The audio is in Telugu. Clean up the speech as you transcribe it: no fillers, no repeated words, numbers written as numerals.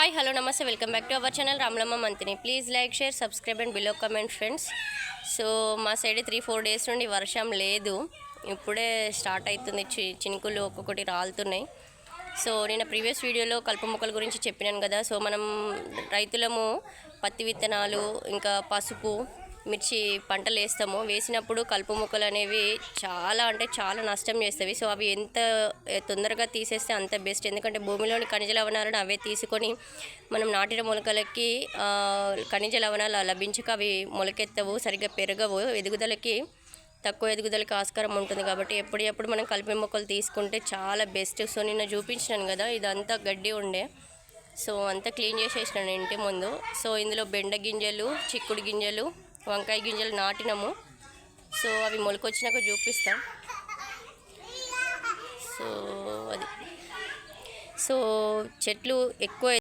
హాయ్ హలో నమస్తే welcome back to our channel రామ్లమ్మ మంతిని. Please like share subscribe and below comment friends. So మా సైడ్ 3-4 డేస్ నుండి వర్షం లేదు, ఇప్పుడే స్టార్ట్ అవుతుంది. చినుకులు ఒక్కొక్కటి రాలుతున్నాయి. సో నేను ప్రీవియస్ వీడియోలో కలుపు మొక్కల గురించి చెప్పినాను కదా. సో మనం రైతులము పత్తి విత్తనాలు ఇంకా పసుపు మిర్చి పంటలు వేసినప్పుడు కలుపు మొక్కలు అనేవి చాలా అంటే చాలా నష్టం చేస్తాయి. సో అవి ఎంత తొందరగా తీసేస్తే అంత బెస్ట్, ఎందుకంటే భూమిలోని ఖనిజ లవణాలను అవే తీసుకొని మనం నాటిన మొలకలకి ఖనిజ లవణాలు లభించక అవి మొలకెత్తవు, సరిగ్గా పెరగవు, తక్కువ ఎదుగుదలకి ఆస్కారం ఉంటుంది. కాబట్టి ఎప్పుడప్పుడు మనం కలుపు మొక్కలు తీసుకుంటే చాలా బెస్ట్. సో నిన్న చూపించినాను కదా, ఇదంతా గడ్డి ఉండే, సో అంతా క్లీన్ చేసేసినాను ఇంటి ముందు. సో ఇందులో బెండ గింజలు, చిక్కుడు గింజలు, వంకాయ గింజలు నాటినాము. సో అవి మొలకొచ్చినాక చూపిస్తాం. సో అది చెట్లు ఎక్కువ